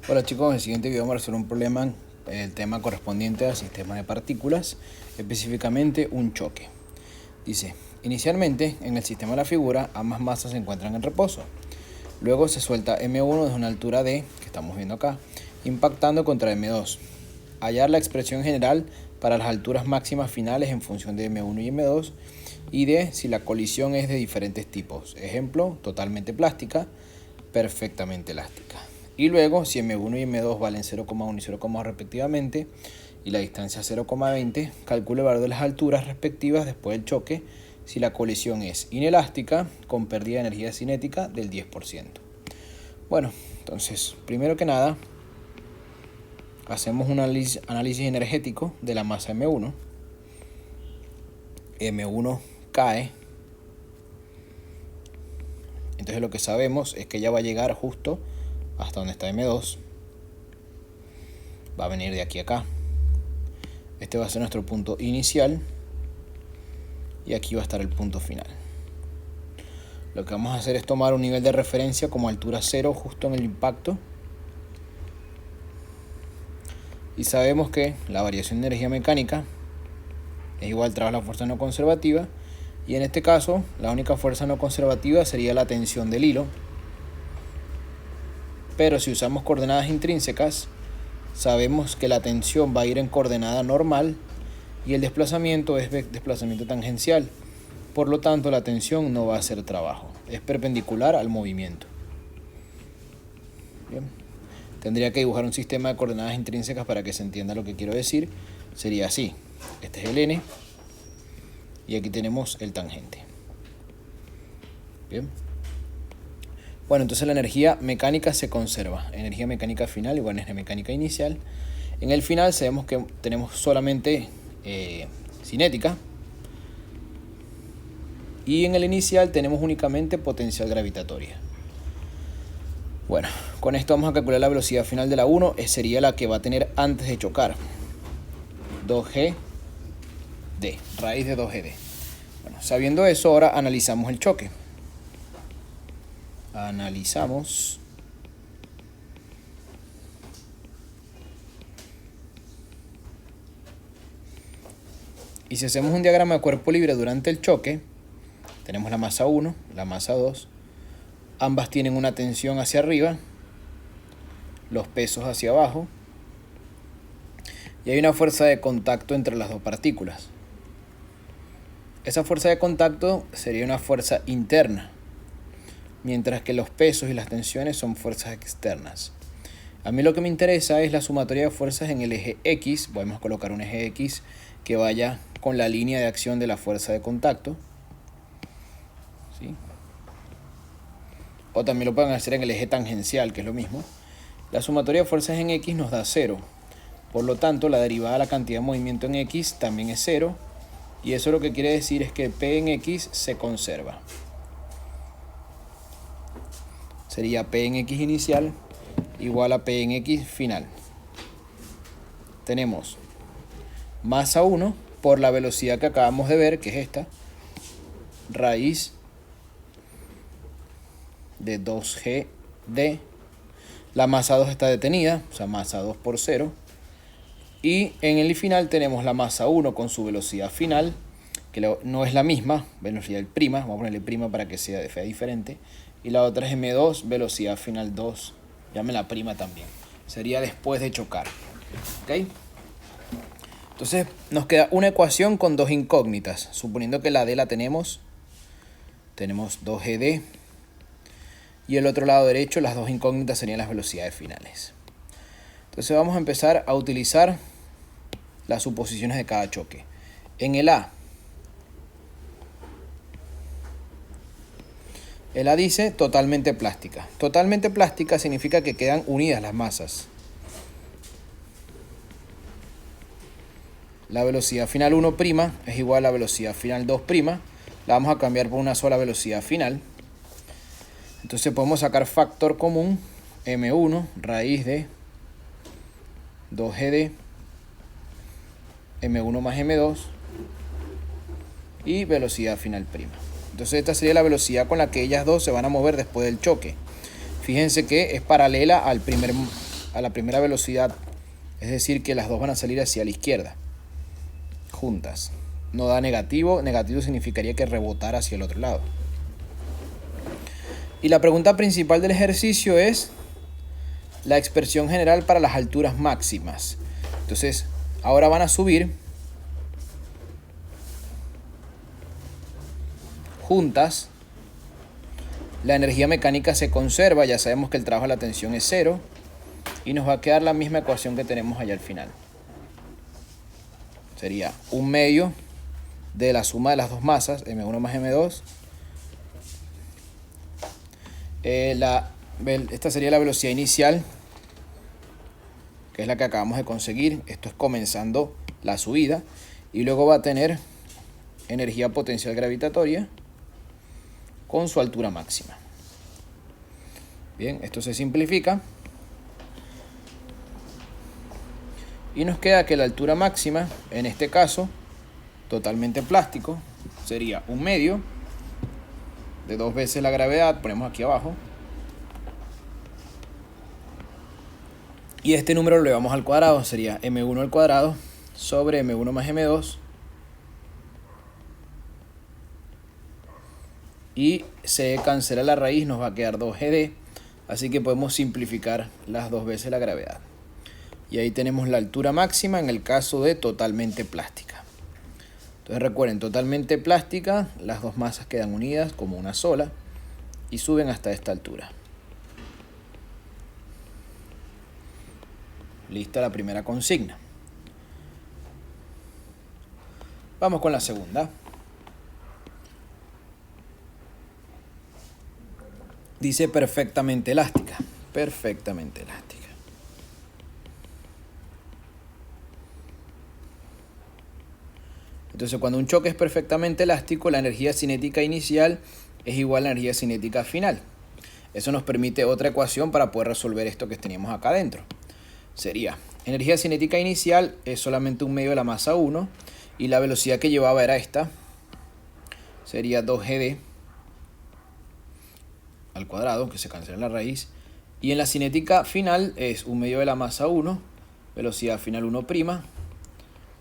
Hola chicos, en el siguiente video vamos a resolver un problema, el tema correspondiente al sistema de partículas, específicamente un choque. Dice, inicialmente en el sistema de la figura ambas masas se encuentran en reposo. Luego se suelta M1 desde una altura D, que estamos viendo acá, impactando contra M2. Hallar la expresión general para las alturas máximas finales en función de M1 y M2 y de si la colisión es de diferentes tipos. Ejemplo, totalmente plástica, perfectamente elástica. Y luego, si M1 y M2 valen 0,1 y 0,2 respectivamente, y la distancia 0,20, calcule el valor de las alturas respectivas después del choque si la colisión es inelástica con pérdida de energía cinética del 10%. Bueno, entonces, primero que nada, hacemos un análisis energético de la masa M1. M1 cae. Entonces lo que sabemos es que ella va a llegar justo hasta donde está M2. Va a venir de aquí a acá. Este va a ser nuestro punto inicial. Y aquí va a estar el punto final. Lo que vamos a hacer es tomar un nivel de referencia como altura 0 justo en el impacto. Y sabemos que la variación de energía mecánica es igual tras la fuerza no conservativa. Y en este caso, la única fuerza no conservativa sería la tensión del hilo. Pero si usamos coordenadas intrínsecas, sabemos que la tensión va a ir en coordenada normal y el desplazamiento es desplazamiento tangencial. Por lo tanto, la tensión no va a hacer trabajo. Es perpendicular al movimiento. Bien. Tendría que dibujar un sistema de coordenadas intrínsecas para que se entienda lo que quiero decir. Sería así. Este es el n y aquí tenemos el tangente. Bien. Bueno, entonces la energía mecánica se conserva. Energía mecánica final igual a energía mecánica inicial. En el final sabemos que tenemos solamente cinética. Y en el inicial tenemos únicamente potencial gravitatoria. Bueno, con esto vamos a calcular la velocidad final de la 1. Sería la que va a tener antes de chocar. 2G D, raíz de 2GD. Bueno, sabiendo eso, ahora analizamos el choque. Analizamos. Y si hacemos un diagrama de cuerpo libre durante el choque, tenemos la masa 1, la masa 2. Ambas tienen una tensión hacia arriba, los pesos hacia abajo. Y hay una fuerza de contacto entre las dos partículas. Esa fuerza de contacto sería una fuerza interna, mientras que los pesos y las tensiones son fuerzas externas. A mí lo que me interesa es la sumatoria de fuerzas en el eje X. Podemos colocar un eje X que vaya con la línea de acción de la fuerza de contacto. ¿Sí? O también lo pueden hacer en el eje tangencial, que es lo mismo. La sumatoria de fuerzas en X nos da 0. Por lo tanto, la derivada de la cantidad de movimiento en X también es 0. Y eso lo que quiere decir es que P en X se conserva. Sería P en X inicial igual a P en X final. Tenemos masa 1 por la velocidad que acabamos de ver, que es esta, raíz de 2GD. La masa 2 está detenida, o sea, masa 2 por 0. Y en el final tenemos la masa 1 con su velocidad final, que no es la misma, velocidad prima, vamos a ponerle prima para que sea diferente. Y la otra es M2, velocidad final 2, llámela prima también. Sería después de chocar. ¿Ok? Entonces nos queda una ecuación con dos incógnitas. Suponiendo que la D la tenemos 2GD. Y el otro lado derecho, las dos incógnitas serían las velocidades finales. Entonces vamos a empezar a utilizar las suposiciones de cada choque. En el A dice totalmente plástica. Totalmente plástica significa que quedan unidas las masas. La velocidad final 1' es igual a la velocidad final 2'. La vamos a cambiar por una sola velocidad final. Entonces podemos sacar factor común, M1 raíz de 2GD, M1 más M2 y velocidad final prima. Entonces esta sería la velocidad con la que ellas dos se van a mover después del choque. Fíjense que es paralela al a la primera velocidad, es decir, que las dos van a salir hacia la izquierda, juntas. No da negativo, negativo significaría que rebotara hacia el otro lado. Y la pregunta principal del ejercicio es la expresión general para las alturas máximas. Entonces, ahora van a subir juntas. La energía mecánica se conserva, ya sabemos que el trabajo de la tensión es 0 y nos va a quedar la misma ecuación que tenemos allá al final. Sería 1/2 de la suma de las dos masas, M1 más M2. Esta sería la velocidad inicial, que es la que acabamos de conseguir. Esto es comenzando la subida. Y luego va a tener energía potencial gravitatoria con su altura máxima. Bien, esto se simplifica. Y nos queda que la altura máxima, en este caso, totalmente plástico, sería 1/2 de 2 veces la gravedad, ponemos aquí abajo. Y este número lo llevamos al cuadrado, sería M1 al cuadrado sobre M1 más M2. Y se cancela la raíz, nos va a quedar 2GD. Así que podemos simplificar las 2 veces la gravedad. Y ahí tenemos la altura máxima en el caso de totalmente plástica. Entonces recuerden, totalmente plástica, las dos masas quedan unidas como una sola y suben hasta esta altura. Lista la primera consigna. Vamos con la segunda. Dice perfectamente elástica. Perfectamente elástica. Entonces, cuando un choque es perfectamente elástico, la energía cinética inicial es igual a la energía cinética final. Eso nos permite otra ecuación para poder resolver esto que teníamos acá adentro. Sería, energía cinética inicial es solamente 1/2 de la masa 1 y la velocidad que llevaba era esta. Sería 2GD al cuadrado, que se cancela la raíz. Y en la cinética final es 1/2 de la masa 1, velocidad final 1',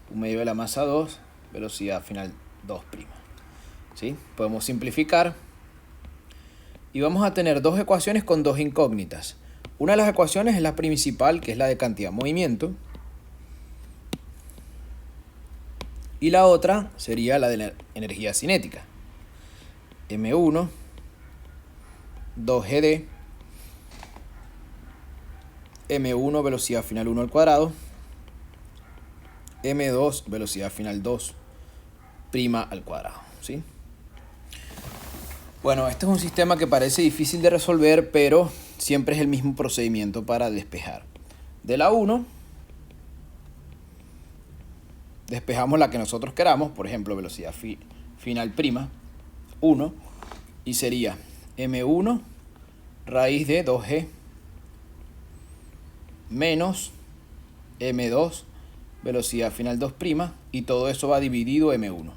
1/2 de la masa 2, velocidad final 2'. ¿Sí? Podemos simplificar y vamos a tener dos ecuaciones con dos incógnitas. Una de las ecuaciones es la principal, que es la de cantidad de movimiento, y la otra sería la de la energía cinética. M1, 2GD, M1 velocidad final 1 al cuadrado, M2 velocidad final 2' al cuadrado, ¿sí? Bueno, este es un sistema que parece difícil de resolver, pero siempre es el mismo procedimiento para despejar. De la 1, despejamos la que nosotros queramos, por ejemplo, velocidad final 1, y sería M1 raíz de 2G menos M2 velocidad final 2', y todo eso va dividido M1.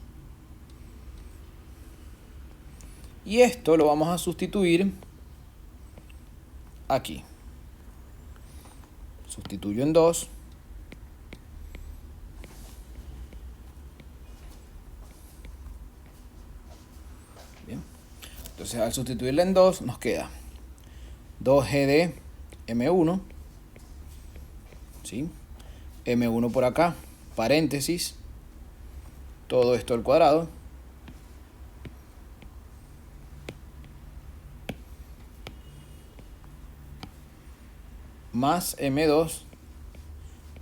Y esto lo vamos a sustituir aquí. Sustituyo en 2. Bien. Entonces al sustituirla en 2 nos queda 2GD M1. ¿Sí? M1 por acá, paréntesis, todo esto al cuadrado, más M2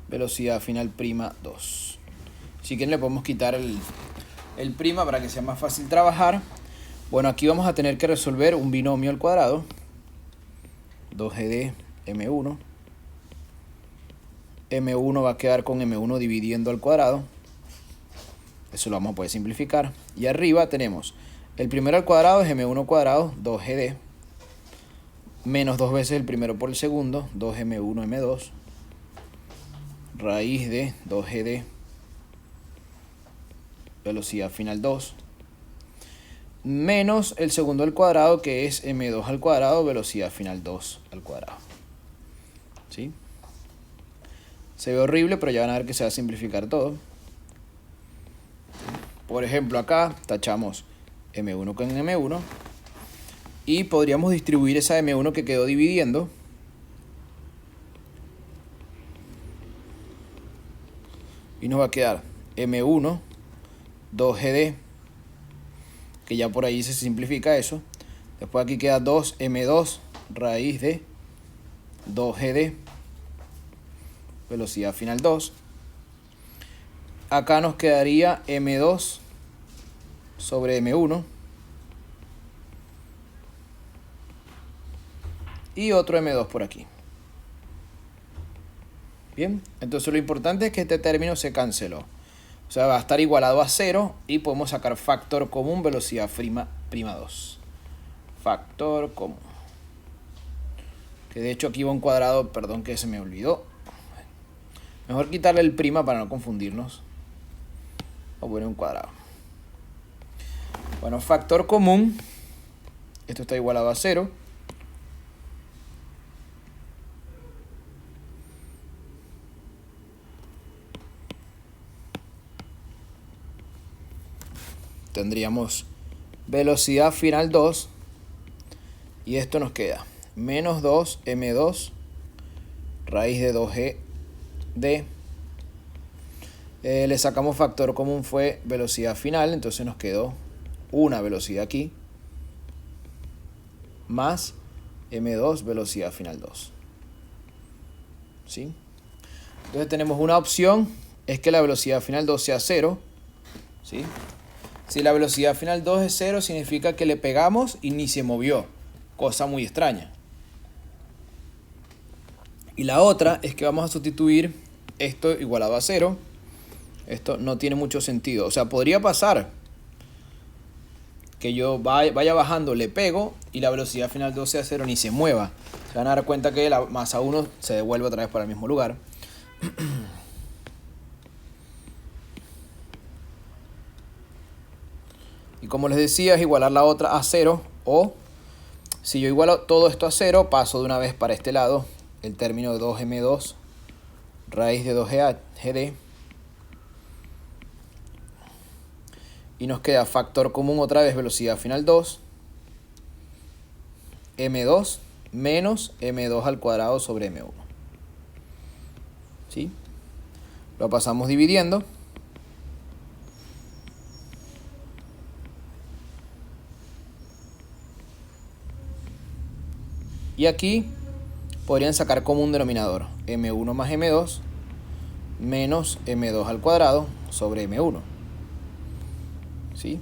velocidad final 2. Si quieren le podemos quitar el prima para que sea más fácil trabajar. Bueno, aquí vamos a tener que resolver un binomio al cuadrado, 2GD M1. M1 va a quedar con M1 dividiendo al cuadrado. Eso lo vamos a poder simplificar. Y arriba tenemos el primero al cuadrado es M1 cuadrado, 2GD, menos 2 veces el primero por el segundo, 2M1 M2, raíz de 2GD, velocidad final 2, menos el segundo al cuadrado, que es M2 al cuadrado, velocidad final 2 al cuadrado. ¿Sí? Se ve horrible, pero ya van a ver que se va a simplificar todo. Por ejemplo, acá tachamos M1 con M1 y podríamos distribuir esa M1 que quedó dividiendo. Y nos va a quedar M1, 2GD, que ya por ahí se simplifica eso. Después aquí queda 2M2 raíz de 2GD, velocidad final 2. Acá nos quedaría M2 sobre M1 y otro M2 por aquí. Bien, entonces lo importante es que este término se canceló. O sea, va a estar igualado a 0 y podemos sacar factor común velocidad prima 2. Factor común. Que de hecho aquí va un cuadrado, perdón que se me olvidó. Mejor quitarle el prima para no confundirnos. Voy a poner un cuadrado. Bueno, factor común. Esto está igualado a 0. Tendríamos velocidad final 2. Y esto nos queda menos 2M2 raíz de 2G le sacamos factor común, fue velocidad final, entonces nos quedó una velocidad aquí más M2 velocidad final 2. ¿Sí? Entonces tenemos una opción, es que la velocidad final 2 sea 0. ¿Sí? Si la velocidad final 2 es 0, significa que le pegamos y ni se movió. Cosa muy extraña. Y la otra es que vamos a sustituir esto igualado a 0. Esto no tiene mucho sentido. O sea, podría pasar que yo vaya bajando, le pego y la velocidad final 2 sea 0, ni se mueva. Se van a dar cuenta que la masa 1 se devuelve otra vez para el mismo lugar. Y como les decía, es igualar la otra a 0. O si yo igualo todo esto a 0, paso de una vez para este lado el término de 2M2 raíz de 2GD. Y nos queda factor común otra vez, velocidad final 2. M2 menos M2 al cuadrado sobre M1. ¿Sí? Lo pasamos dividiendo. Y aquí podrían sacar como un denominador M1 más M2 menos M2 al cuadrado sobre M1. ¿Sí?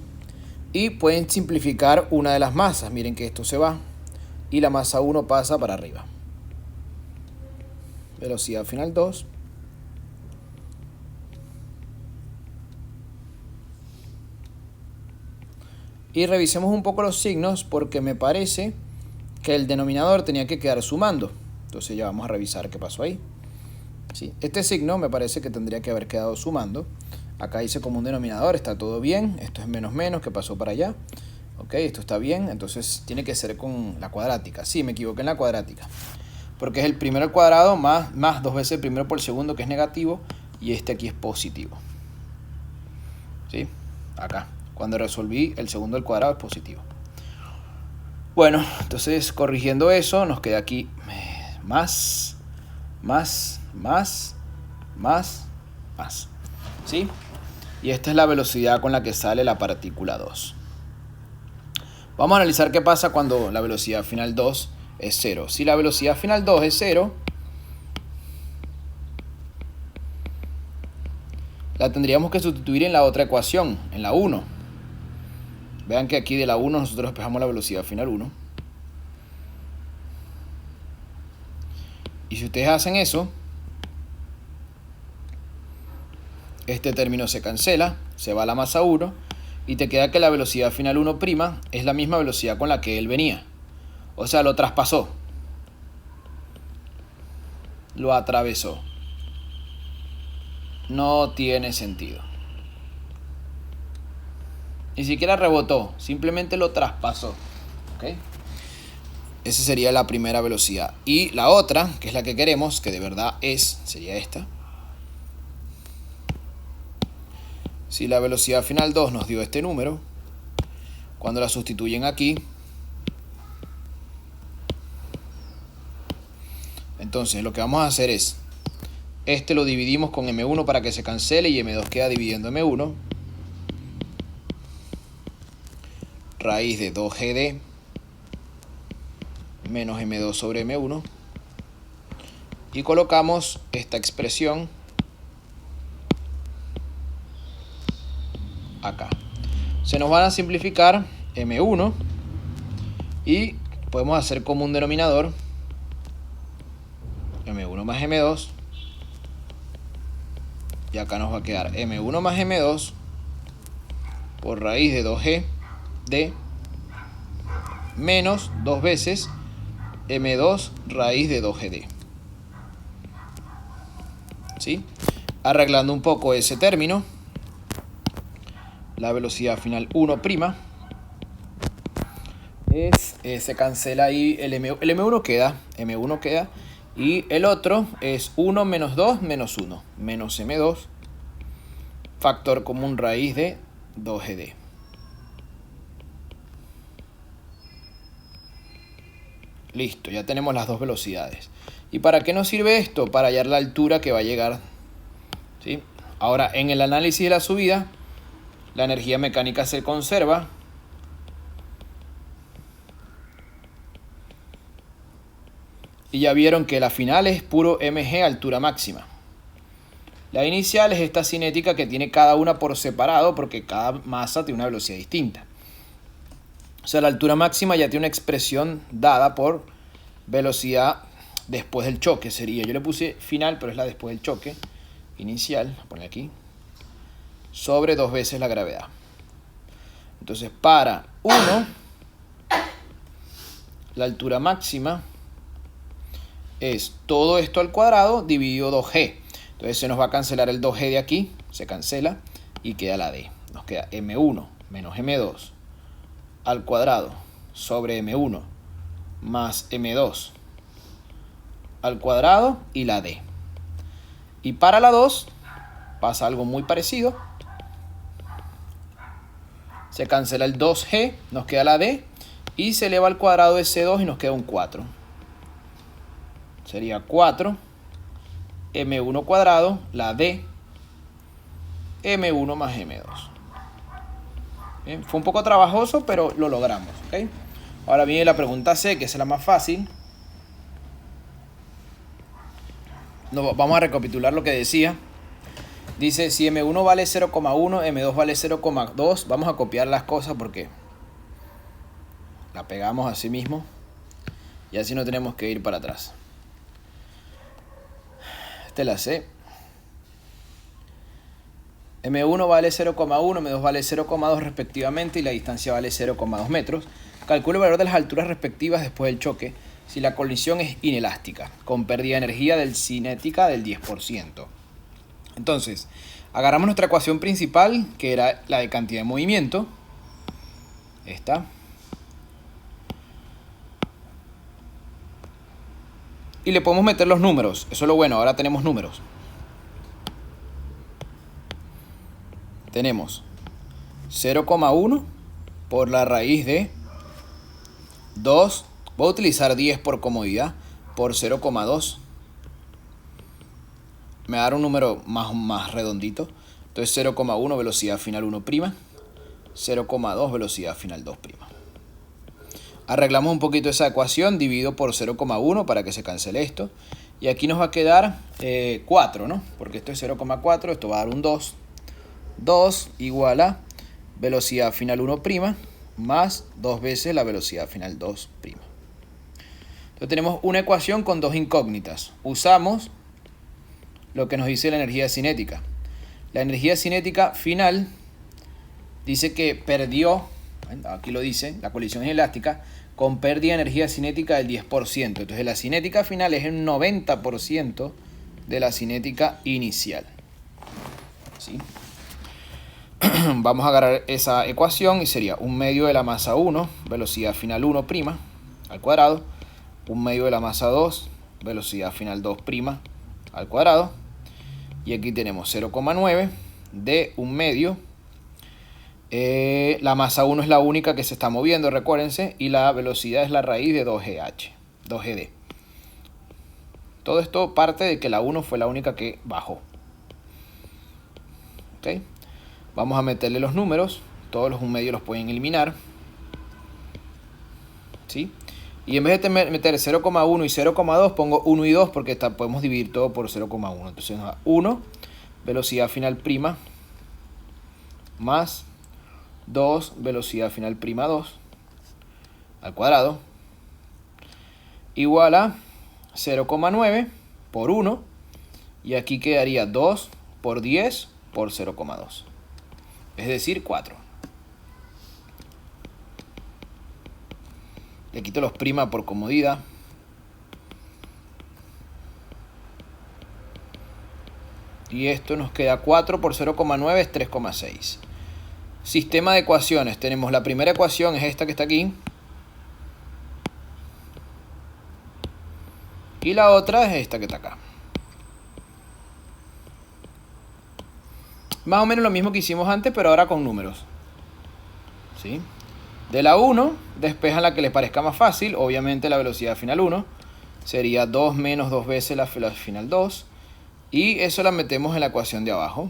Y pueden simplificar una de las masas. Miren que esto se va y la masa 1 pasa para arriba. Velocidad final 2. Y revisemos un poco los signos porque me parece que el denominador tenía que quedar sumando. Entonces ya vamos a revisar qué pasó ahí. ¿Sí? Este signo me parece que tendría que haber quedado sumando. Acá hice como un denominador, está todo bien. Esto es menos menos que pasó para allá. Ok, esto está bien. Entonces tiene que ser con la cuadrática. Sí, me equivoqué en la cuadrática. Porque es el primero al cuadrado más 2 veces el primero por el segundo, que es negativo. Y este aquí es positivo. ¿Sí? Acá. Cuando resolví el segundo al cuadrado es positivo. Bueno, entonces corrigiendo eso, nos queda aquí más. ¿Sí? Y esta es la velocidad con la que sale la partícula 2. Vamos a analizar qué pasa cuando la velocidad final 2 es 0. Si la velocidad final 2 es 0, la tendríamos que sustituir en la otra ecuación, en la 1. Vean que aquí de la 1 nosotros despejamos la velocidad final 1. Y si ustedes hacen eso, este término se cancela, se va a la masa 1 y te queda que la velocidad final 1' es la misma velocidad con la que él venía. O sea, lo traspasó. Lo atravesó. No tiene sentido. Ni siquiera rebotó, simplemente lo traspasó. ¿Okay? Esa sería la primera velocidad. Y la otra, que es la que queremos, que de verdad sería esta. Si la velocidad final 2 nos dio este número, cuando la sustituyen aquí, entonces lo que vamos a hacer es, este lo dividimos con M1 para que se cancele y M2 queda dividiendo M1. Raíz de 2GD menos M2 sobre M1. Y colocamos esta expresión acá. Se nos van a simplificar M1 y podemos hacer como un denominador M1 más M2. Y acá nos va a quedar M1 más M2 por raíz de 2G de menos 2 veces M2 raíz de 2GD. ¿Sí? Arreglando un poco ese término, la velocidad final 1' se cancela ahí el M1 queda, M1 queda, y el otro es 1 menos 2 menos 1, menos M2, factor común raíz de 2GD. Listo, ya tenemos las dos velocidades. ¿Y para qué nos sirve esto? Para hallar la altura que va a llegar, ¿sí? Ahora, en el análisis de la subida, la energía mecánica se conserva. Y ya vieron que la final es puro mg altura máxima. La inicial es esta cinética que tiene cada una por separado porque cada masa tiene una velocidad distinta. O sea, la altura máxima ya tiene una expresión dada por velocidad después del choque. Sería, yo le puse final, pero es la después del choque. Inicial, voy a poner aquí. Sobre 2 veces la gravedad. Entonces, para 1, la altura máxima es todo esto al cuadrado dividido 2G. Entonces se nos va a cancelar el 2G de aquí. Se cancela y queda la D. Nos queda M1 menos M2 al cuadrado sobre M1 más M2 al cuadrado y la D. Y para la 2 pasa algo muy parecido. Se cancela el 2G, nos queda la D y se eleva al cuadrado ese 2 y nos queda un 4. Sería 4 M1 cuadrado, la D, M1 más M2. Bien, fue un poco trabajoso, pero lo logramos, ¿okay? Ahora viene la pregunta C, que es la más fácil. Vamos a recapitular lo que decía. Dice, si M1 vale 0,1, M2 vale 0,2. Vamos a copiar las cosas porque la pegamos así mismo. Y así no tenemos que ir para atrás. Esta es la C. M1 vale 0,1, M2 vale 0,2 respectivamente y la distancia vale 0,2 metros. Calcula el valor de las alturas respectivas después del choque si la colisión es inelástica, con pérdida de energía del cinética del 10%. Entonces, agarramos nuestra ecuación principal, que era la de cantidad de movimiento. Esta. Y le podemos meter los números. Eso es lo bueno, ahora tenemos números. Tenemos 0,1 por la raíz de 2. Voy a utilizar 10 por comodidad. Por 0,2. Me va a dar un número más redondito. Entonces 0,1 velocidad final 1'. 0,2 velocidad final 2'. Arreglamos un poquito esa ecuación. Divido por 0,1 para que se cancele esto. Y aquí nos va a quedar 4, ¿no? Porque esto es 0,4. Esto va a dar un 2. 2 igual a velocidad final 1' más 2 veces la velocidad final 2'. Entonces tenemos una ecuación con dos incógnitas. Usamos lo que nos dice la energía cinética. La energía cinética final dice que perdió, aquí lo dice, la colisión es elástica, con pérdida de energía cinética del 10%. Entonces la cinética final es el 90% de la cinética inicial. ¿Sí? Vamos a agarrar esa ecuación y sería 1/2 de la masa 1, velocidad final 1' al cuadrado, 1/2 de la masa 2, velocidad final 2' al cuadrado, y aquí tenemos 0,9 de 1/2. La masa 1 es la única que se está moviendo, recuérdense, y la velocidad es la raíz de 2GD. Todo esto parte de que la 1 fue la única que bajó. ¿Okay? Vamos a meterle los números. Todos los 1/2 los pueden eliminar. ¿Sí? Y en vez de meter 0,1 y 0,2, pongo 1 y 2 porque podemos dividir todo por 0,1. Entonces nos da 1, velocidad final prima, más 2, velocidad final prima 2, al cuadrado, igual a 0,9 por 1. Y aquí quedaría 2 por 10 por 0,2. Es decir, 4. Le quito los prima por comodidad. Y esto nos queda 4 por 0,9 es 3,6. Sistema de ecuaciones. Tenemos la primera ecuación, es esta que está aquí. Y la otra es esta que está acá. Más o menos lo mismo que hicimos antes, pero ahora con números. ¿Sí? De la 1, despejan la que les parezca más fácil. Obviamente la velocidad final 1 sería 2 menos 2 veces la final 2. Y eso la metemos en la ecuación de abajo.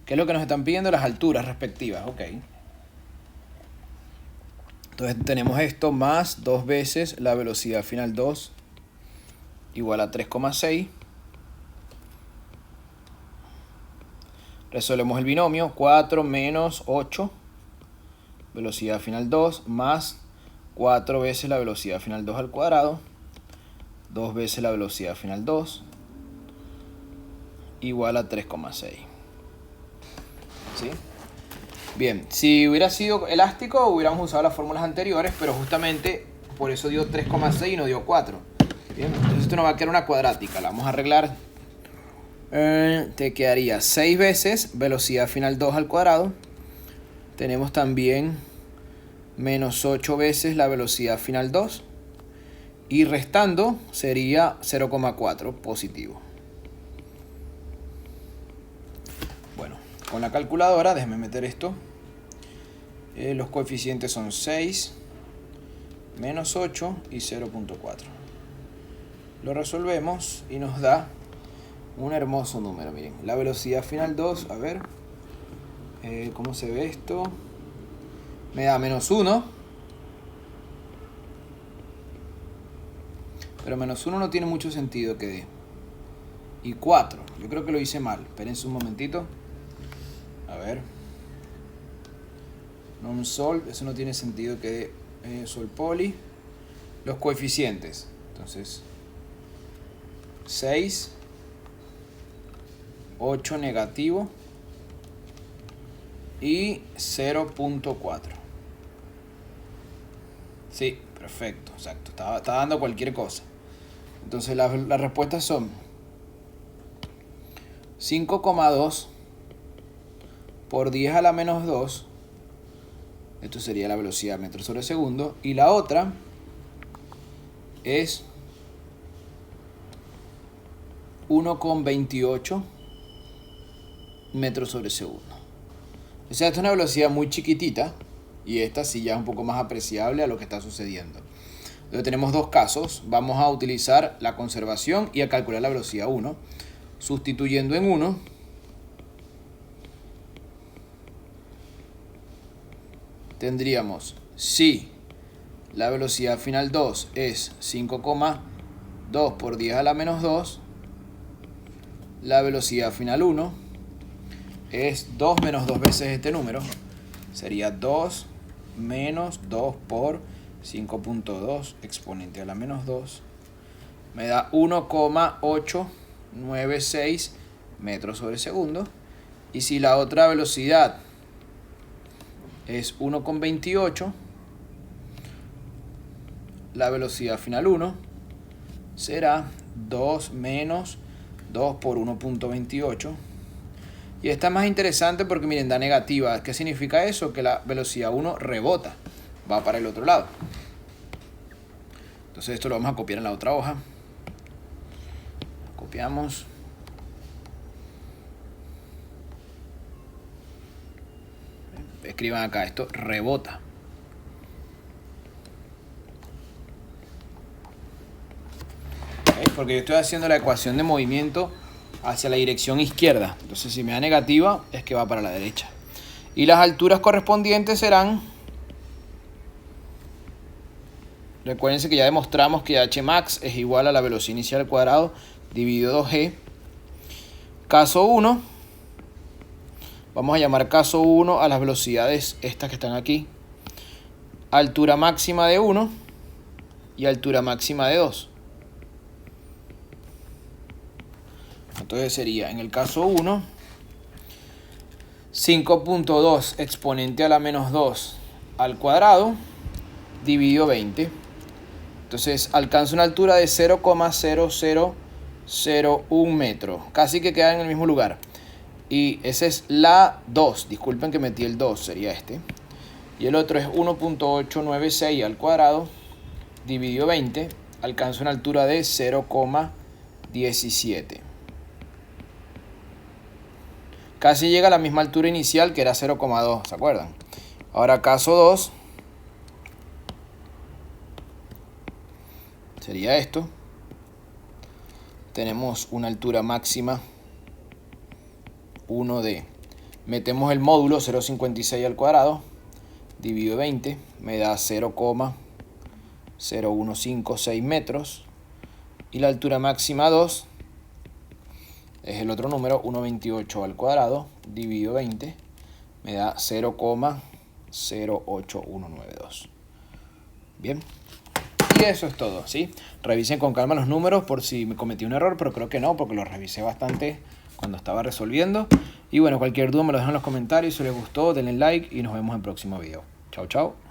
¿Qué es lo que nos están pidiendo? Las alturas respectivas. Ok. Entonces tenemos esto más 2 veces la velocidad final 2 igual a 3,6. Resolvemos el binomio. 4 menos 8, velocidad final 2, más 4 veces la velocidad final 2 al cuadrado, 2 veces la velocidad final 2, igual a 3,6. ¿Sí? Bien, si hubiera sido elástico, hubiéramos usado las fórmulas anteriores, pero justamente por eso dio 3,6 y no dio 4. Bien, entonces esto nos va a quedar una cuadrática. La vamos a arreglar. Te quedaría 6 veces velocidad final 2 al cuadrado. Tenemos también menos 8 veces la velocidad final 2. Y restando sería 0,4 positivo. Bueno, con la calculadora, déjenme meter esto. Los coeficientes son 6, menos 8 y 0,4. Lo resolvemos y nos da un hermoso número. Miren, la velocidad final 2, a ver, ¿cómo se ve esto? Me da menos 1. Pero menos 1 no tiene mucho sentido que dé. Y 4, yo creo que lo hice mal. Espérense un momentito. A ver. Non-sol, eso no tiene sentido que dé sol poli. Los coeficientes. Entonces, 6, 8 negativo y 0,4. Sí, perfecto, exacto. Estaba dando cualquier cosa. Entonces las respuestas son 5,2 por 10 a la menos 2. Esto sería la velocidad metros sobre segundo. Y la otra es 1,28 metros sobre segundo. O sea, esta es una velocidad muy chiquitita y esta sí ya es un poco más apreciable a lo que está sucediendo. Entonces tenemos dos casos. Vamos a utilizar la conservación y a calcular la velocidad 1. Sustituyendo en 1, tendríamos, si la velocidad final 2 es 5,2 por 10 a la menos 2, la velocidad final 1 es 2 menos 2 veces este número. Sería 2 menos 2 por 5,2 exponente a la menos 2. Me da 1,896 metros sobre segundo. Y si la otra velocidad es 1,28, la velocidad final 1 será 2 menos 2 por 1,28. Y esta es más interesante porque miren, da negativa. ¿Qué significa eso? Que la velocidad 1 rebota, va para el otro lado. Entonces esto lo vamos a copiar en la otra hoja. Copiamos. Escriban acá, esto rebota. ¿Okay? Porque yo estoy haciendo la ecuación de movimiento hacia la dirección izquierda. Entonces si me da negativa es que va para la derecha. Y las alturas correspondientes serán... Recuérdense que ya demostramos que Hmax es igual a la velocidad inicial al cuadrado dividido 2g. Caso 1. Vamos a llamar caso 1 a las velocidades estas que están aquí. Altura máxima de 1 y altura máxima de 2. Entonces sería, en el caso 1, 5.2 exponente a la menos 2 al cuadrado dividido 20. Entonces alcanza una altura de 0,0001 metros. Casi que queda en el mismo lugar. Y esa es la 2. Disculpen que metí el 2, sería este. Y el otro es 1.896 al cuadrado dividido 20. Alcanza una altura de 0,17. Casi llega a la misma altura inicial que era 0,2, ¿se acuerdan? Ahora caso 2. Sería esto. Tenemos una altura máxima 1D. Metemos el módulo 0,56 al cuadrado dividido 20. Me da 0,0156 metros. Y la altura máxima 2 es el otro número, 1,28 al cuadrado dividido 20. Me da 0,08192. Bien. Y eso es todo, ¿sí? Revisen con calma los números por si me cometí un error, pero creo que no, porque los revisé bastante cuando estaba resolviendo. Y bueno, cualquier duda me lo dejan en los comentarios. Si les gustó, denle like y nos vemos en el próximo video. Chao, chao.